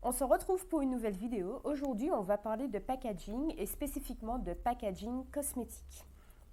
On se retrouve pour une nouvelle vidéo. Aujourd'hui, on va parler de packaging et spécifiquement de packaging cosmétique.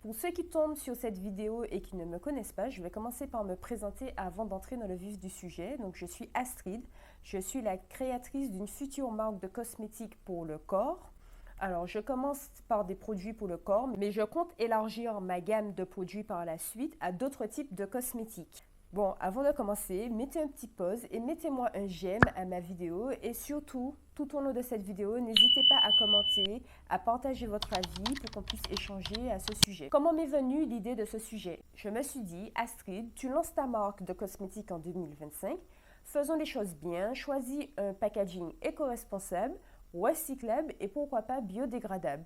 Pour ceux qui tombent sur cette vidéo et qui ne me connaissent pas, je vais commencer par me présenter avant d'entrer dans le vif du sujet. Donc, je suis Astrid, je suis la créatrice d'une future marque de cosmétiques pour le corps. Alors, je commence par des produits pour le corps, mais je compte élargir ma gamme de produits par la suite à d'autres types de cosmétiques. Bon, avant de commencer, mettez un petit pause et mettez-moi un j'aime à ma vidéo et surtout, tout au long de cette vidéo, n'hésitez pas à commenter, à partager votre avis pour qu'on puisse échanger à ce sujet. Comment m'est venue l'idée de ce sujet? Je me suis dit, Astrid, tu lances ta marque de cosmétiques en 2025, faisons les choses bien, choisis un packaging éco-responsable, recyclable et pourquoi pas biodégradable.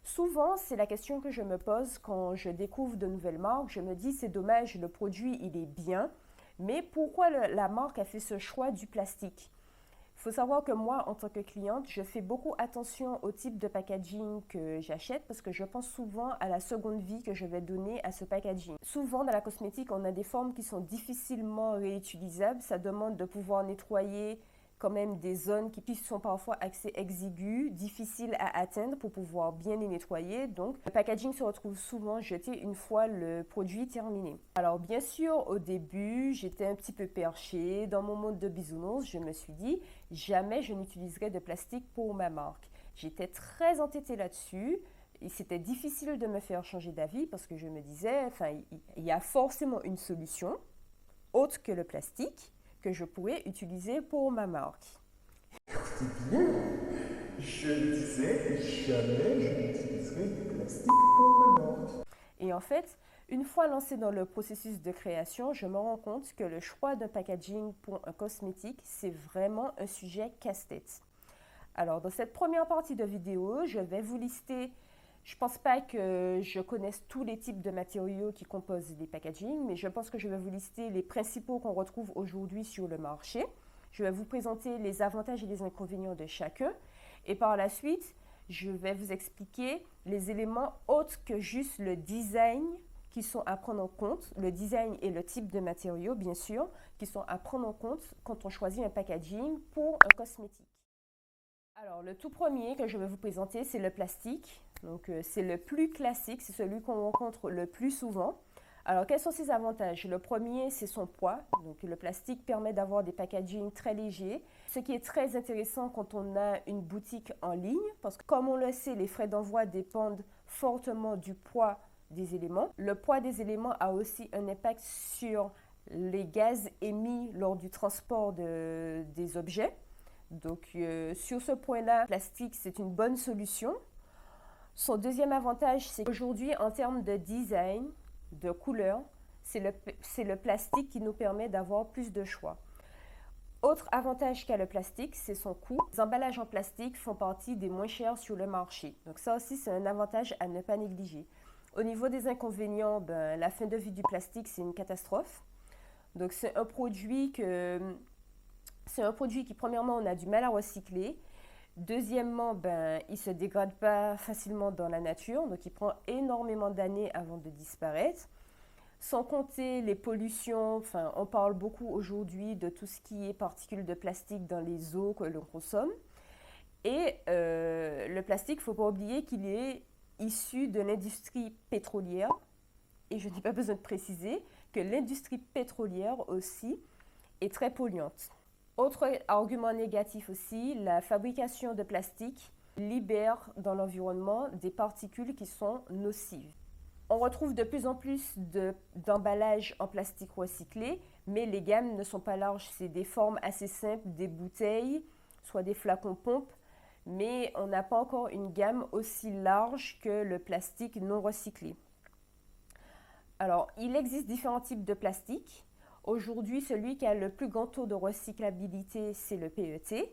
Souvent, c'est la question que je me pose quand je découvre de nouvelles marques. Je me dis, c'est dommage, le produit, il est bien, mais pourquoi la marque a fait ce choix du plastique? Il faut savoir que moi, en tant que cliente, je fais beaucoup attention au type de packaging que j'achète parce que je pense souvent à la seconde vie que je vais donner à ce packaging. Souvent, dans la cosmétique, on a des formes qui sont difficilement réutilisables. Ça demande de pouvoir nettoyer quand même des zones qui sont parfois assez exiguës, difficiles à atteindre pour pouvoir bien les nettoyer. Donc, le packaging se retrouve souvent jeté une fois le produit terminé. Alors, bien sûr, au début, j'étais un petit peu perchée. Dans mon monde de bisounours, je me suis dit, jamais je n'utiliserai de plastique pour ma marque. J'étais très entêtée là-dessus. Et c'était difficile de me faire changer d'avis parce que je me disais, enfin, il y a forcément une solution autre que le plastique que je pourrais utiliser pour ma marque. C'est bien. Je disais jamais je n'utiliserai du plastique pour ma marque. Et en fait, une fois lancée dans le processus de création, je me rends compte que le choix d'un packaging pour un cosmétique, c'est vraiment un sujet casse-tête. Alors, dans cette première partie de vidéo, je vais vous lister. Je ne pense pas que je connaisse tous les types de matériaux qui composent les packagings, mais je pense que je vais vous lister les principaux qu'on retrouve aujourd'hui sur le marché. Je vais vous présenter les avantages et les inconvénients de chacun. Et par la suite, je vais vous expliquer les éléments autres que juste le design qui sont à prendre en compte, le design et le type de matériaux, bien sûr, qui sont à prendre en compte quand on choisit un packaging pour un cosmétique. Alors, le tout premier que je vais vous présenter, c'est le plastique. Donc, c'est le plus classique, c'est celui qu'on rencontre le plus souvent. Alors, quels sont ses avantages? Le premier, c'est son poids. Donc, le plastique permet d'avoir des packagings très légers, ce qui est très intéressant quand on a une boutique en ligne, parce que comme on le sait, les frais d'envoi dépendent fortement du poids des éléments. Le poids des éléments a aussi un impact sur les gaz émis lors du transport des objets. Donc, sur ce point-là, le plastique, c'est une bonne solution. Son deuxième avantage, c'est qu'aujourd'hui, en termes de design, de couleur, c'est le plastique qui nous permet d'avoir plus de choix. Autre avantage qu'a le plastique, c'est son coût. Les emballages en plastique font partie des moins chers sur le marché. Donc ça aussi, c'est un avantage à ne pas négliger. Au niveau des inconvénients, la fin de vie du plastique, c'est une catastrophe. Donc c'est un produit qui, premièrement, on a du mal à recycler. Deuxièmement, il ne se dégrade pas facilement dans la nature, donc il prend énormément d'années avant de disparaître. Sans compter les pollutions, enfin, on parle beaucoup aujourd'hui de tout ce qui est particules de plastique dans les eaux que l'on consomme. Et le plastique, il ne faut pas oublier qu'il est issu de l'industrie pétrolière. Et je n'ai pas besoin de préciser que l'industrie pétrolière aussi est très polluante. Autre argument négatif aussi, la fabrication de plastique libère dans l'environnement des particules qui sont nocives. On retrouve de plus en plus d'emballages en plastique recyclé, mais les gammes ne sont pas larges. C'est des formes assez simples, des bouteilles, soit des flacons pompes, mais on n'a pas encore une gamme aussi large que le plastique non recyclé. Alors, il existe différents types de plastique. Aujourd'hui, celui qui a le plus grand taux de recyclabilité, c'est le PET.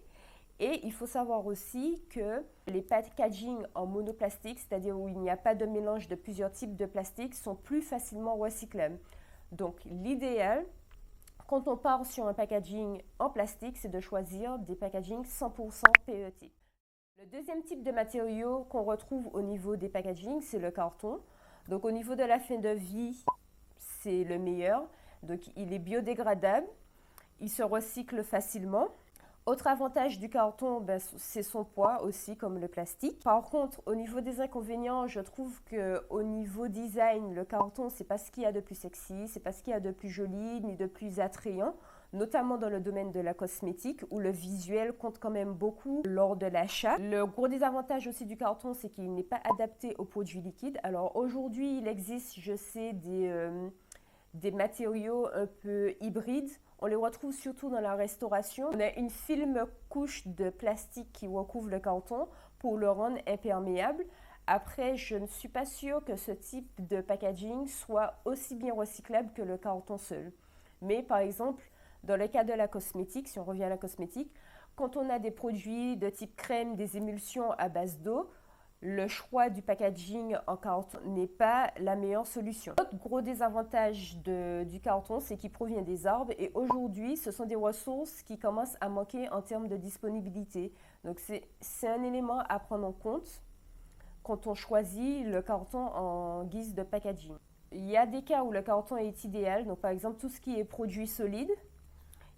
Et il faut savoir aussi que les packaging en monoplastique, c'est-à-dire où il n'y a pas de mélange de plusieurs types de plastique, sont plus facilement recyclables. Donc, l'idéal, quand on part sur un packaging en plastique, c'est de choisir des packaging 100% PET. Le deuxième type de matériau qu'on retrouve au niveau des packaging, c'est le carton. Donc, au niveau de la fin de vie, c'est le meilleur. Donc, il est biodégradable, il se recycle facilement. Autre avantage du carton, ben, c'est son poids aussi, comme le plastique. Par contre, au niveau des inconvénients, je trouve qu'au niveau design, le carton, c'est pas ce qu'il y a de plus sexy, c'est pas ce qu'il y a de plus joli, ni de plus attrayant, notamment dans le domaine de la cosmétique, où le visuel compte quand même beaucoup lors de l'achat. Le gros désavantage aussi du carton, c'est qu'il n'est pas adapté aux produits liquides. Alors aujourd'hui, il existe, je sais, des matériaux un peu hybrides. On les retrouve surtout dans la restauration. On a une fine couche de plastique qui recouvre le carton pour le rendre imperméable. Après, je ne suis pas sûre que ce type de packaging soit aussi bien recyclable que le carton seul. Mais par exemple, dans le cas de la cosmétique, si on revient à la cosmétique, quand on a des produits de type crème, des émulsions à base d'eau, le choix du packaging en carton n'est pas la meilleure solution. L'autre gros désavantage du carton, c'est qu'il provient des arbres et aujourd'hui, ce sont des ressources qui commencent à manquer en termes de disponibilité. Donc, c'est un élément à prendre en compte quand on choisit le carton en guise de packaging. Il y a des cas où le carton est idéal, donc par exemple tout ce qui est produit solide.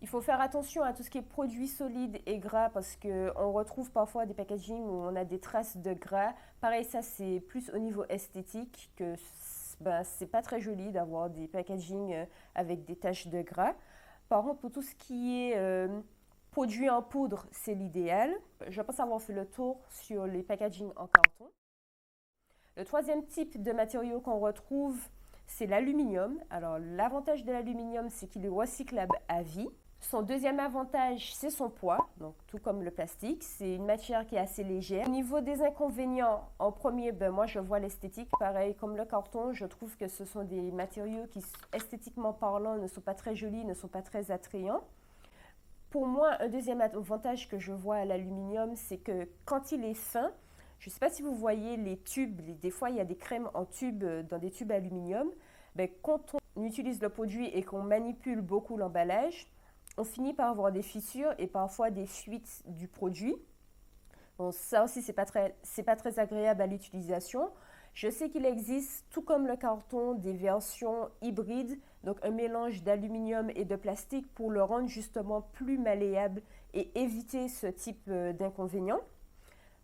Il faut faire attention à tout ce qui est produits solides et gras parce qu'on retrouve parfois des packagings où on a des traces de gras. Pareil, ça c'est plus au niveau esthétique que ben, c'est pas très joli d'avoir des packagings avec des taches de gras. Par contre, pour tout ce qui est produit en poudre, c'est l'idéal. Je pense avoir fait le tour sur les packagings en carton. Le troisième type de matériau qu'on retrouve, c'est l'aluminium. Alors, l'avantage de l'aluminium, c'est qu'il est recyclable à vie. Son deuxième avantage, c'est son poids, donc tout comme le plastique. C'est une matière qui est assez légère. Au niveau des inconvénients, en premier, ben moi je vois l'esthétique. Pareil, comme le carton, je trouve que ce sont des matériaux qui, esthétiquement parlant, ne sont pas très jolis, ne sont pas très attrayants. Pour moi, un deuxième avantage que je vois à l'aluminium, c'est que quand il est fin, je ne sais pas si vous voyez les tubes, des fois il y a des crèmes en tube dans des tubes aluminium. Ben, quand on utilise le produit et qu'on manipule beaucoup l'emballage, on finit par avoir des fissures et parfois des fuites du produit. Bon, ça aussi, c'est pas très agréable à l'utilisation. Je sais qu'il existe, tout comme le carton, des versions hybrides, donc un mélange d'aluminium et de plastique pour le rendre justement plus malléable et éviter ce type d'inconvénients.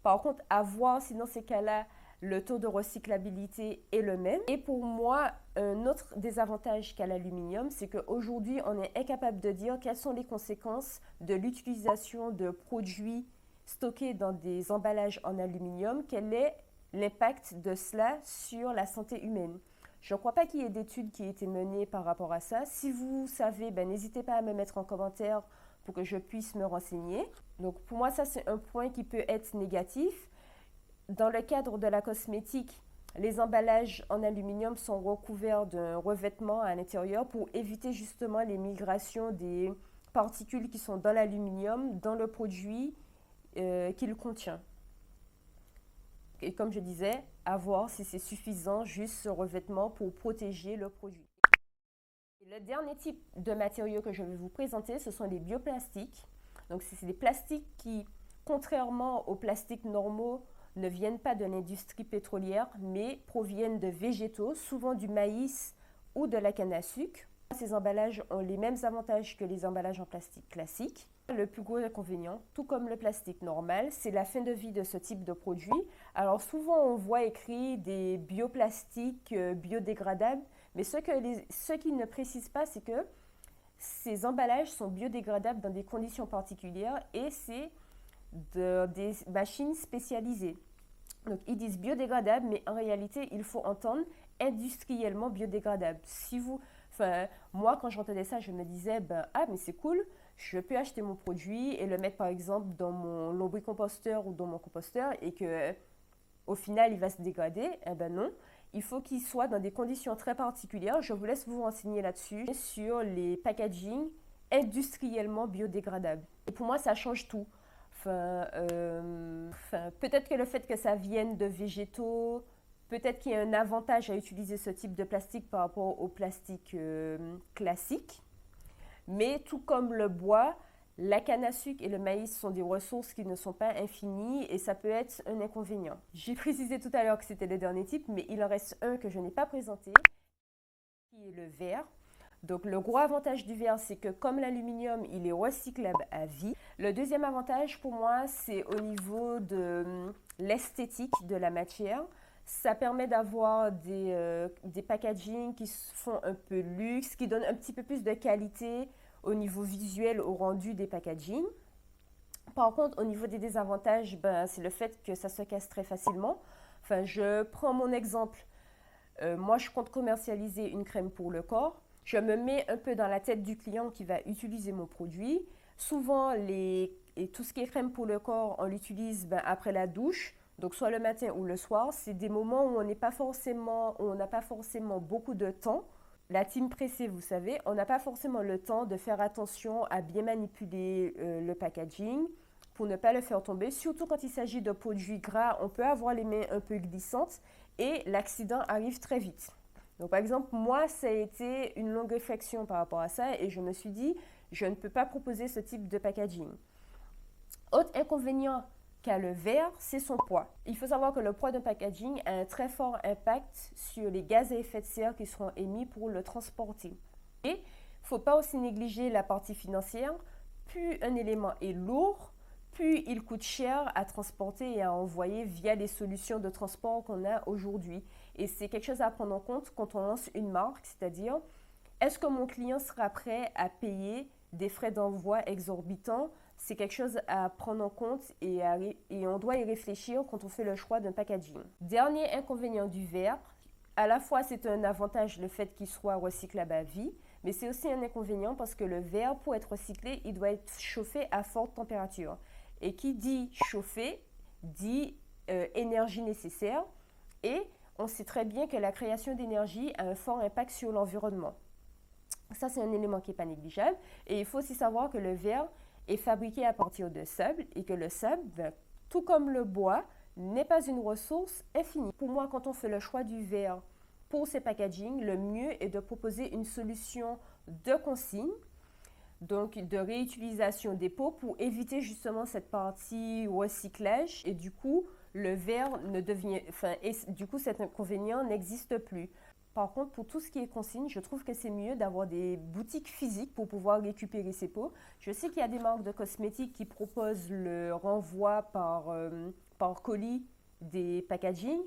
Par contre, à voir si dans ces cas-là, le taux de recyclabilité est le même. Et pour moi, un autre désavantage qu'a l'aluminium, c'est qu'aujourd'hui, on est incapable de dire quelles sont les conséquences de l'utilisation de produits stockés dans des emballages en aluminium. Quel est l'impact de cela sur la santé humaine? Je ne crois pas qu'il y ait d'études qui aient été menées par rapport à ça. Si vous savez, ben, n'hésitez pas à me mettre en commentaire pour que je puisse me renseigner. Donc pour moi, ça c'est un point qui peut être négatif. Dans le cadre de la cosmétique, les emballages en aluminium sont recouverts d'un revêtement à l'intérieur pour éviter justement les migrations des particules qui sont dans l'aluminium, dans le produit qu'il contient. Et comme je disais, à voir si c'est suffisant, juste ce revêtement pour protéger le produit. Et le dernier type de matériaux que je vais vous présenter, ce sont les bioplastiques. Donc c'est des plastiques qui, contrairement aux plastiques normaux, ne viennent pas de l'industrie pétrolière, mais proviennent de végétaux, souvent du maïs ou de la canne à sucre. Ces emballages ont les mêmes avantages que les emballages en plastique classique. Le plus gros inconvénient, tout comme le plastique normal, c'est la fin de vie de ce type de produit. Alors souvent on voit écrit des bioplastiques biodégradables, mais ce qu'ils ne précisent pas, c'est que ces emballages sont biodégradables dans des conditions particulières et c'est des machines spécialisées. Donc ils disent biodégradable, mais en réalité il faut entendre industriellement biodégradable. Moi quand j'entendais ça, je me disais ah mais c'est cool, je peux acheter mon produit et le mettre par exemple dans mon lombricomposteur ou dans mon composteur et que au final il va se dégrader. Eh ben non, il faut qu'il soit dans des conditions très particulières. Je vous laisse vous renseigner là-dessus sur les packaging industriellement biodégradables. Et pour moi ça change tout. Peut-être que le fait que ça vienne de végétaux, peut-être qu'il y a un avantage à utiliser ce type de plastique par rapport au plastique classique. Mais tout comme le bois, la canne à sucre et le maïs sont des ressources qui ne sont pas infinies et ça peut être un inconvénient. J'ai précisé tout à l'heure que c'était le dernier type, mais il en reste un que je n'ai pas présenté, qui est le verre. Donc le gros avantage du verre, c'est que comme l'aluminium, il est recyclable à vie. Le deuxième avantage pour moi, c'est au niveau de l'esthétique de la matière. Ça permet d'avoir des packaging qui se font un peu luxe, qui donnent un petit peu plus de qualité au niveau visuel au rendu des packaging. Par contre, au niveau des désavantages, c'est le fait que ça se casse très facilement. Enfin, je prends mon exemple. Moi, je compte commercialiser une crème pour le corps. Je me mets un peu dans la tête du client qui va utiliser mon produit. Souvent, tout ce qui est crème pour le corps, on l'utilise après la douche. Donc, soit le matin ou le soir. C'est des moments où on n'a pas forcément beaucoup de temps. La team pressée, vous savez, on n'a pas forcément le temps de faire attention à bien manipuler le packaging pour ne pas le faire tomber. Surtout quand il s'agit de produits gras, on peut avoir les mains un peu glissantes et l'accident arrive très vite. Donc par exemple, moi, ça a été une longue réflexion par rapport à ça et je me suis dit, je ne peux pas proposer ce type de packaging. Autre inconvénient qu'a le verre, c'est son poids. Il faut savoir que le poids d'un packaging a un très fort impact sur les gaz à effet de serre qui seront émis pour le transporter. Et il ne faut pas aussi négliger la partie financière. Plus un élément est lourd, plus il coûte cher à transporter et à envoyer via les solutions de transport qu'on a aujourd'hui. Et c'est quelque chose à prendre en compte quand on lance une marque, c'est-à-dire, est-ce que mon client sera prêt à payer des frais d'envoi exorbitants? C'est quelque chose à prendre en compte et on doit y réfléchir quand on fait le choix d'un packaging. Dernier inconvénient du verre, à la fois c'est un avantage le fait qu'il soit recyclable à vie, mais c'est aussi un inconvénient parce que le verre, pour être recyclé, il doit être chauffé à forte température. Et qui dit chauffer, dit énergie nécessaire. Et on sait très bien que la création d'énergie a un fort impact sur l'environnement. Ça, c'est un élément qui n'est pas négligeable. Et il faut aussi savoir que le verre est fabriqué à partir de sable et que le sable, tout comme le bois, n'est pas une ressource infinie. Pour moi, quand on fait le choix du verre pour ces packaging, le mieux est de proposer une solution de consigne, donc de réutilisation des pots pour éviter justement cette partie recyclage et du coup le verre ne devient, du coup cet inconvénient n'existe plus. Par contre, pour tout ce qui est consigne, je trouve que c'est mieux d'avoir des boutiques physiques pour pouvoir récupérer ces pots. Je sais qu'il y a des marques de cosmétiques qui proposent le renvoi par colis des packaging.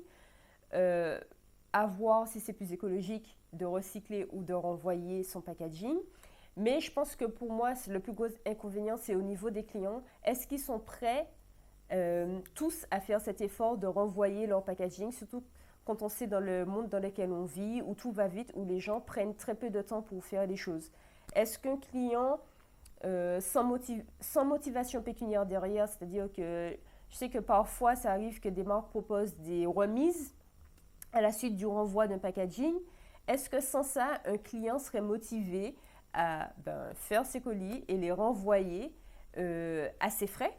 À voir si c'est plus écologique de recycler ou de renvoyer son packaging. Mais je pense que pour moi, le plus gros inconvénient, c'est au niveau des clients. Est-ce qu'ils sont prêts tous à faire cet effort de renvoyer leur packaging, surtout quand on sait dans le monde dans lequel on vit, où tout va vite, où les gens prennent très peu de temps pour faire les choses. Est-ce qu'un client sans motivation pécuniaire derrière, c'est-à-dire que je sais que parfois ça arrive que des marques proposent des remises à la suite du renvoi d'un packaging, est-ce que sans ça, un client serait motivé à faire ses colis et les renvoyer à ses frais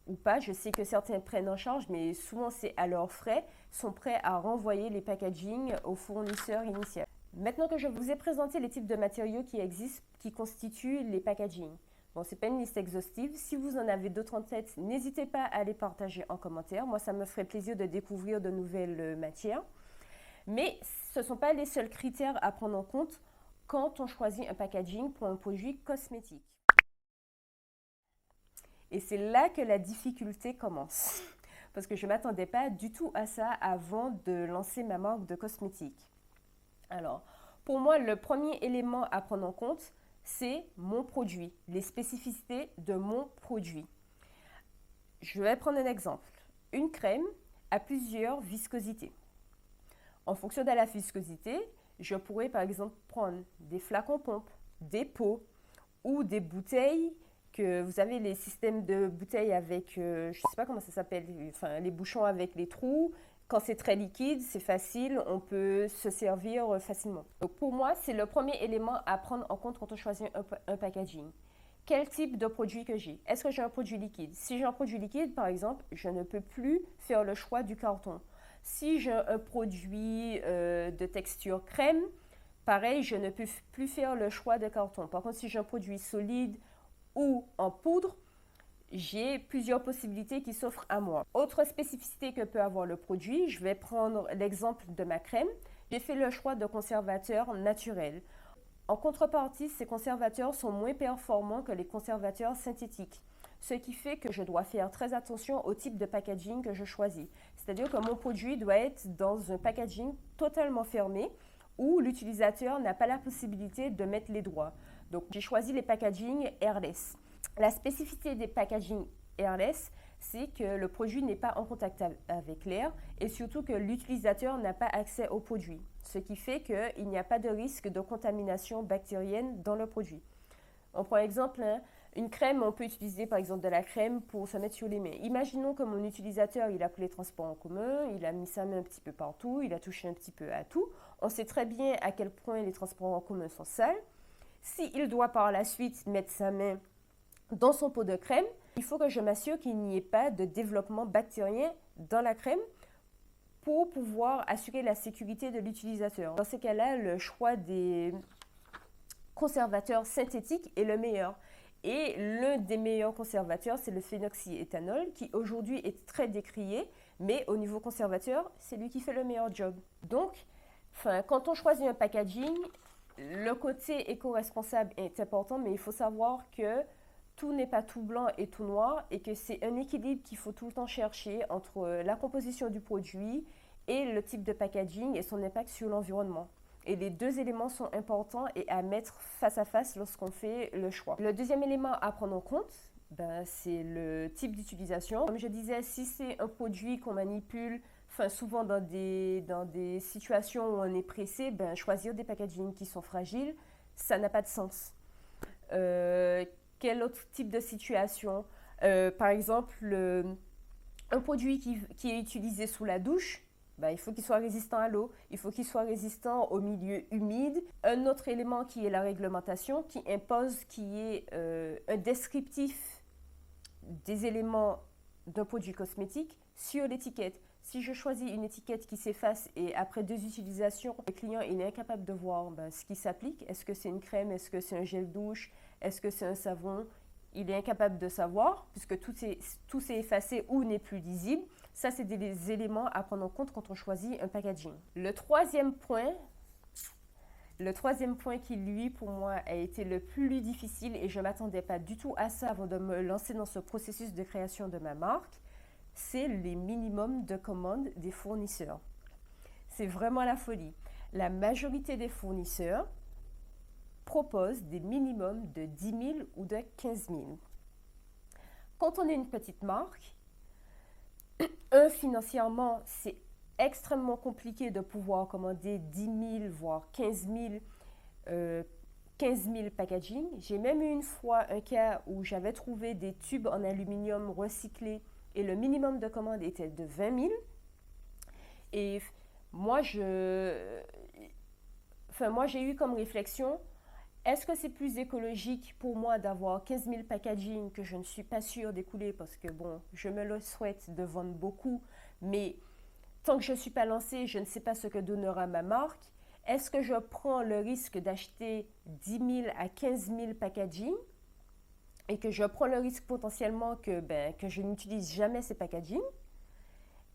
ou pas? Je sais que certains prennent en charge, mais souvent c'est à leurs frais, sont prêts à renvoyer les packaging au fournisseur initial. Maintenant que je vous ai présenté les types de matériaux qui existent, qui constituent les packaging. Bon, ce n'est pas une liste exhaustive. Si vous en avez d'autres en tête, n'hésitez pas à les partager en commentaire. Moi, ça me ferait plaisir de découvrir de nouvelles matières. Mais ce ne sont pas les seuls critères à prendre en compte quand on choisit un packaging pour un produit cosmétique. Et c'est là que la difficulté commence. Parce que je ne m'attendais pas du tout à ça avant de lancer ma marque de cosmétiques. Alors, pour moi, le premier élément à prendre en compte, c'est mon produit, les spécificités de mon produit. Je vais prendre un exemple. Une crème a plusieurs viscosités. En fonction de la viscosité, je pourrais par exemple prendre des flacons pompe, des pots ou des bouteilles que vous avez les systèmes de bouteilles avec, je ne sais pas comment ça s'appelle, enfin les bouchons avec les trous. Quand c'est très liquide, c'est facile, on peut se servir facilement. Donc pour moi, c'est le premier élément à prendre en compte quand on choisit un packaging. Quel type de produit que j'ai? Est-ce que j'ai un produit liquide? Si j'ai un produit liquide, par exemple, je ne peux plus faire le choix du carton. Si j'ai un produit de texture crème, pareil, je ne peux plus faire le choix de carton. Par contre, si j'ai un produit solide ou en poudre, j'ai plusieurs possibilités qui s'offrent à moi. Autre spécificité que peut avoir le produit, je vais prendre l'exemple de ma crème. J'ai fait le choix de conservateur naturel. En contrepartie, ces conservateurs sont moins performants que les conservateurs synthétiques, ce qui fait que je dois faire très attention au type de packaging que je choisis. C'est-à-dire que mon produit doit être dans un packaging totalement fermé où l'utilisateur n'a pas la possibilité de mettre les doigts. Donc, j'ai choisi les packaging airless. La spécificité des packaging airless, c'est que le produit n'est pas en contact avec l'air et surtout que l'utilisateur n'a pas accès au produit, ce qui fait qu'il n'y a pas de risque de contamination bactérienne dans le produit. On prend exemple, une crème, on peut utiliser par exemple de la crème pour se mettre sur les mains. Imaginons que mon utilisateur, il a pris les transports en commun, il a mis sa main un petit peu partout, il a touché un petit peu à tout. On sait très bien à quel point les transports en commun sont sales. S'il doit par la suite mettre sa main dans son pot de crème, il faut que je m'assure qu'il n'y ait pas de développement bactérien dans la crème pour pouvoir assurer la sécurité de l'utilisateur. Dans ces cas-là, le choix des conservateurs synthétiques est le meilleur. Et l'un des meilleurs conservateurs, c'est le phénoxyéthanol, qui aujourd'hui est très décrié, mais au niveau conservateur, c'est lui qui fait le meilleur job. Donc, quand on choisit un packaging, le côté éco-responsable est important, mais il faut savoir que tout n'est pas tout blanc et tout noir et que c'est un équilibre qu'il faut tout le temps chercher entre la composition du produit et le type de packaging et son impact sur l'environnement. Et les deux éléments sont importants et à mettre face à face lorsqu'on fait le choix. Le deuxième élément à prendre en compte, c'est le type d'utilisation. Comme je disais, si c'est un produit qu'on manipule, souvent dans des situations où on est pressé, choisir des packagings qui sont fragiles, ça n'a pas de sens. Quel autre type de situation? Par exemple, un produit qui est utilisé sous la douche, il faut qu'il soit résistant à l'eau, il faut qu'il soit résistant au milieu humide. Un autre élément qui est la réglementation, qui impose qu'il y ait un descriptif des éléments d'un produit cosmétique sur l'étiquette. Si je choisis une étiquette qui s'efface et après 2 utilisations, le client il est incapable de voir ce qui s'applique. Est-ce que c'est une crème? Est-ce que c'est un gel douche? Est-ce que c'est un savon? Il est incapable de savoir puisque tout s'est effacé ou n'est plus lisible. Ça, c'est des éléments à prendre en compte quand on choisit un packaging. Le troisième point qui, lui, pour moi, a été le plus difficile et je ne m'attendais pas du tout à ça avant de me lancer dans ce processus de création de ma marque, c'est les minimums de commandes des fournisseurs. C'est vraiment la folie. La majorité des fournisseurs proposent des minimums de 10 000 ou de 15 000. Quand on est une petite marque, financièrement, c'est extrêmement compliqué de pouvoir commander 10 000, voire 15 000 packaging. J'ai même eu une fois un cas où j'avais trouvé des tubes en aluminium recyclés et le minimum de commande était de 20 000. Et moi, j'ai eu comme réflexion, est-ce que c'est plus écologique pour moi d'avoir 15 000 packaging que je ne suis pas sûre d'écouler parce que je me le souhaite de vendre beaucoup, mais tant que je ne suis pas lancée, je ne sais pas ce que donnera ma marque. Est-ce que je prends le risque d'acheter 10 000 à 15 000 packaging et que je prends le risque potentiellement que je n'utilise jamais ces packaging?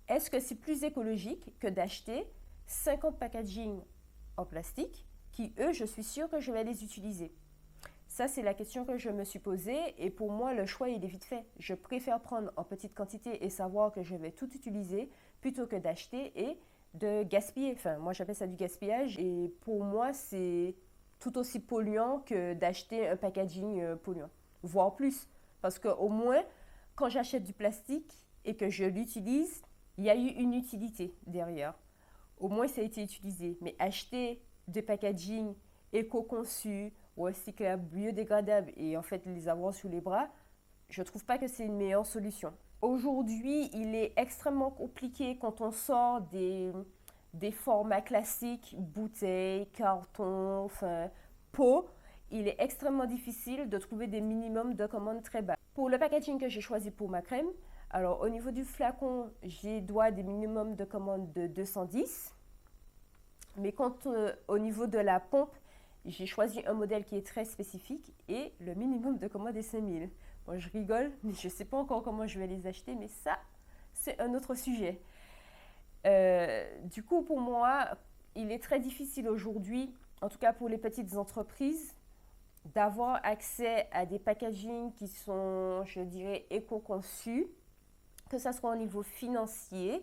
Est-ce que c'est plus écologique que d'acheter 50 packaging en plastique qui, eux, je suis sûre que je vais les utiliser? Ça, c'est la question que je me suis posée et pour moi, le choix, il est vite fait. Je préfère prendre en petite quantité et savoir que je vais tout utiliser plutôt que d'acheter et de gaspiller. Moi, j'appelle ça du gaspillage et pour moi, c'est tout aussi polluant que d'acheter un packaging polluant, voire plus. Parce qu'au moins, quand j'achète du plastique et que je l'utilise, il y a eu une utilité derrière. Au moins, ça a été utilisé. Mais acheter des packaging éco-conçus, recyclables, biodégradables et en fait les avoir sous les bras, je ne trouve pas que c'est une meilleure solution. Aujourd'hui, il est extrêmement compliqué quand on sort des formats classiques, bouteilles, cartons, pots. Il est extrêmement difficile de trouver des minimums de commandes très bas. Pour le packaging que j'ai choisi pour ma crème, alors au niveau du flacon, j'ai droit à des minimums de commandes de 210. Mais au niveau de la pompe, j'ai choisi un modèle qui est très spécifique et le minimum de commande est 5000. Bon, je rigole, mais je ne sais pas encore comment je vais les acheter, mais ça, c'est un autre sujet. Du coup, pour moi, il est très difficile aujourd'hui en tout cas pour les petites entreprises, d'avoir accès à des packagings qui sont, je dirais, éco-conçus, que ce soit au niveau financier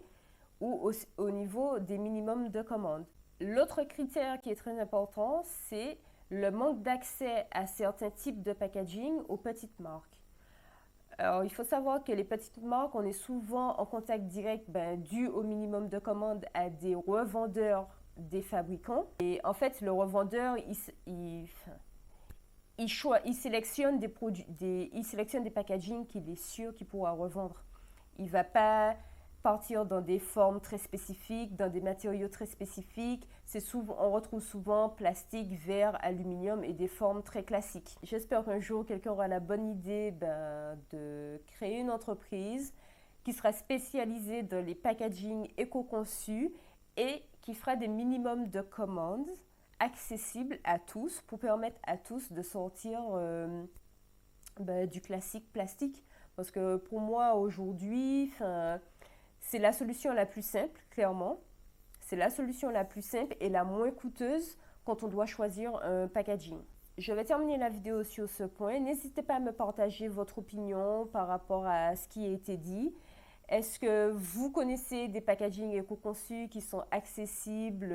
ou au niveau des minimums de commandes. L'autre critère qui est très important, c'est le manque d'accès à certains types de packaging aux petites marques. Alors, il faut savoir que les petites marques, on est souvent en contact direct, dû au minimum de commandes, à des revendeurs des fabricants. Et en fait, le revendeur, il sélectionne des produits, il sélectionne des packagings qu'il est sûr qu'il pourra revendre. Il ne va pas partir dans des formes très spécifiques, dans des matériaux très spécifiques. On retrouve souvent plastique, verre, aluminium et des formes très classiques. J'espère qu'un jour, quelqu'un aura la bonne idée de créer une entreprise qui sera spécialisée dans les packagings éco-conçus et qui fera des minimums de commandes accessibles à tous pour permettre à tous de sortir du classique plastique. Parce que pour moi, aujourd'hui, c'est la solution la plus simple, clairement. C'est la solution la plus simple et la moins coûteuse quand on doit choisir un packaging. Je vais terminer la vidéo sur ce point. N'hésitez pas à me partager votre opinion par rapport à ce qui a été dit. Est-ce que vous connaissez des packagings éco-conçus qui sont accessibles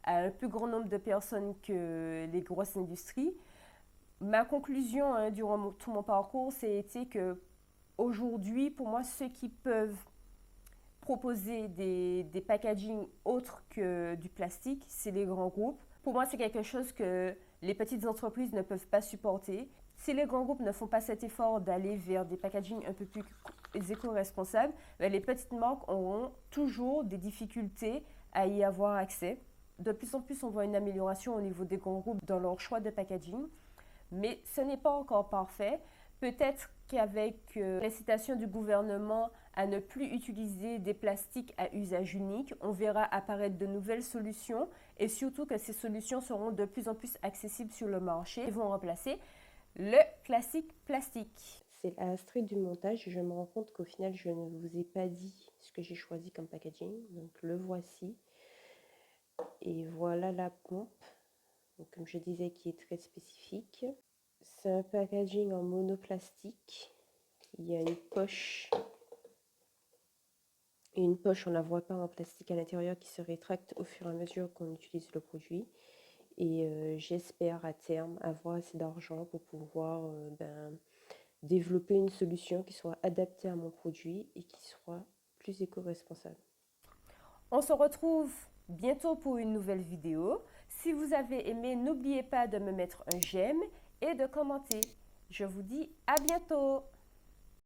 à un plus grand nombre de personnes que les grosses industries? Ma conclusion durant tout mon parcours, c'était que aujourd'hui, pour moi, ceux qui peuvent proposer des packagings autres que du plastique, c'est les grands groupes. Pour moi, c'est quelque chose que les petites entreprises ne peuvent pas supporter. Si les grands groupes ne font pas cet effort d'aller vers des packagings un peu plus éco-responsables, les petites marques auront toujours des difficultés à y avoir accès. De plus en plus, on voit une amélioration au niveau des grands groupes dans leur choix de packaging, mais ce n'est pas encore parfait. Peut-être qu'avec l'incitation du gouvernement à ne plus utiliser des plastiques à usage unique, on verra apparaître de nouvelles solutions et surtout que ces solutions seront de plus en plus accessibles sur le marché et vont remplacer le classique plastique. C'est à Astrid du montage. Je me rends compte qu'au final, je ne vous ai pas dit ce que j'ai choisi comme packaging. Donc le voici. Et voilà la pompe. Donc, comme je disais, qui est très spécifique. C'est un packaging en monoplastique. Il y a une poche. Et une poche, on ne la voit pas en plastique à l'intérieur qui se rétracte au fur et à mesure qu'on utilise le produit. Et j'espère à terme avoir assez d'argent pour pouvoir développer une solution qui soit adaptée à mon produit et qui soit plus éco-responsable. On se retrouve bientôt pour une nouvelle vidéo. Si vous avez aimé, n'oubliez pas de me mettre un j'aime et de commenter. Je vous dis à bientôt!